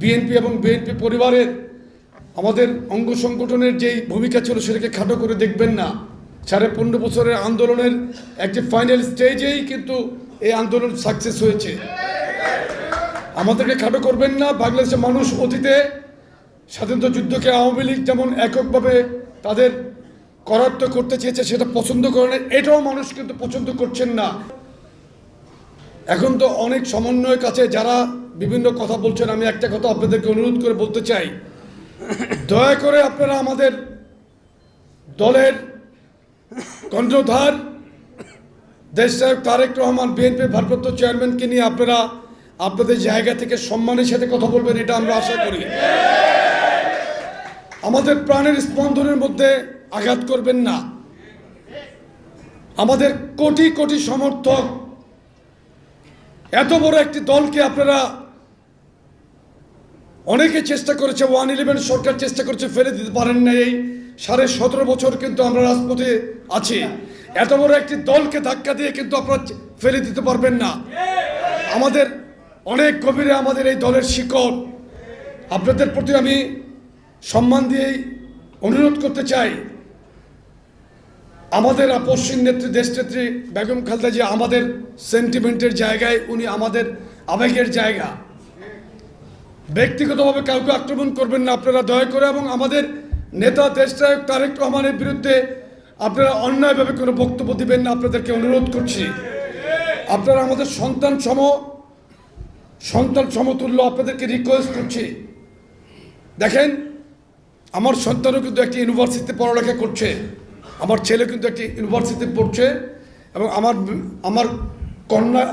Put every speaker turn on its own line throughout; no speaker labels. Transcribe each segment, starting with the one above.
BNP এবং BNP পরিবারের আমাদের অঙ্গ সংগঠনের যেই ভূমিকা ছিল সেটাকে খাটো করে দেখবেন না। 15.5 বছরের আন্দোলনের একটি ফাইনাল স্টেজেই কিন্তু এই আন্দোলন সাকসেস হয়েছে। আমাদেরকে খাটো করবেন না। বাংলাদেশের মানুষ অতীতে স্বাধীনতা যুদ্ধকে আওয়ামী লীগ যেমন এককভাবে তাদের করায়ত্ত করতে চেয়েছে সেটা পছন্দ করে না, এটাও মানুষ কিন্তু পছন্দ করছেন না। এখন তো অনেক সমন্বয়ের কাছে যারা বিভিন্ন কথা বলছেন, আমি একটা কথা আপনাদেরকে অনুরোধ করে বলতে চাই, দয়া করে আপনারা আমাদের দলের কণ্ঠধার দেশনায়ক তারেক রহমান বিএনপির ভারপ্রাপ্ত চেয়ারম্যানকে নিয়ে আপনারা আপনাদের জায়গা থেকে সম্মানের সাথে কথা বলবেন, এটা আমরা আশা করি। আমাদের প্রাণের স্পন্দনের মধ্যে আঘাত করবেন না। আমাদের কোটি কোটি সমর্থক, এত বড় একটি দলকে আপনারা, অনেকে চেষ্টা করেছে, 111 সরকার চেষ্টা করেছে, ফেলে দিতে পারেন না। এই 17.5 বছর কিন্তু আমরা রাজপথে আছি। এত বড় একটি দলকে ধাক্কা দিয়ে কিন্তু আপনারা ফেলে দিতে পারবেন না। আমাদের অনেক গভীরে আমাদের এই দলের শিকড়। আপনাদের প্রতি আমি সম্মান দিয়েই অনুরোধ করতে চাই, আমাদের আপসহীন নেত্রী দেশনেত্রী বেগম খালেদা জিয়া আমাদের সেন্টিমেন্টের জায়গায়, উনি আমাদের আবেগের জায়গা। ব্যক্তিগতভাবে কাউকে আক্রমণ করবেন না আপনারা দয়া করে, এবং আমাদের নেতা দেশনায়ক তারেক রহমানের বিরুদ্ধে আপনারা অন্যায়ভাবে কোনো বক্তব্য দিবেন না, আপনাদেরকে অনুরোধ করছি। আপনারা আমাদের সন্তান সমতুল্য, আপনাদেরকে রিকোয়েস্ট করছি। দেখেন, আমার সন্তানও কিন্তু একটি ইউনিভার্সিটিতে পড়ালেখা করছে, আমার ছেলে কিন্তু একটি ইউনিভার্সিটিতে পড়ছে, এবং আমার কন্যা,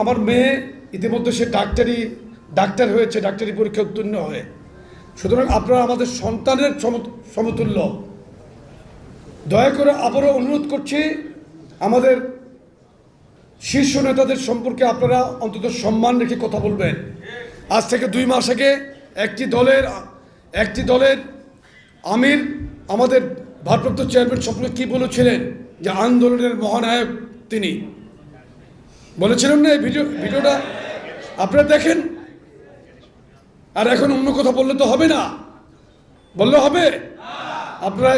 আমার মেয়ে ইতিমধ্যে সে ডাক্তার হয়েছে, ডাক্তারি পরীক্ষা উত্তীর্ণ হয়ে। সুতরাং আপনারা আমাদের সন্তানের সমতুল্য। দয়া করে আবারও অনুরোধ করছি, আমাদের শীর্ষ নেতাদের সম্পর্কে আপনারা অন্তত সম্মান রেখে কথা বলবেন। আজ থেকে 2 মাস আগে একটি দলের আমির আমাদের ভারপ্রাপ্ত চেয়ারম্যান সম্পর্কে কী বলেছিলেন, যে আন্দোলনের মহানায়ক তিনি বলেছিলেন না? এই ভিডিওটা আপনারা দেখেন। আর এখন অন্য কথা বললে তো হবে না, বললে হবে আপনারা।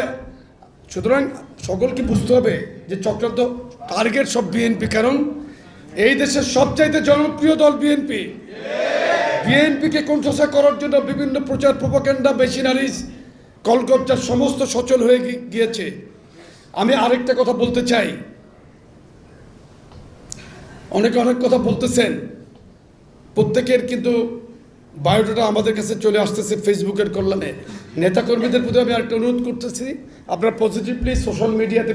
সুতরাং সকলকে বুঝতে হবে যে চক্রান্ত টার্গেট সব বিএনপি, কারণ এই দেশের সবচাইতে জনপ্রিয় দল বিএনপি। বিএনপিকে কোণঠাসা করার জন্য বিভিন্ন প্রচার, প্রোপাগান্ডা, মেশিনারিজ, কলকবজার সমস্ত সচল হয়ে গিয়েছে। আমি আরেকটা কথা বলতে চাই, অনেক কথা বলতেছেন, প্রত্যেকের কিন্তু বায়োডাটা আমাদের কাছে চলে আসতেছে ফেসবুকের কল্যাণে। নেতাকর্মীদের প্রতি আমি আরেকটা অনুরোধ করতেছি, আপনারা পজিটিভলি সোশ্যাল মিডিয়াতে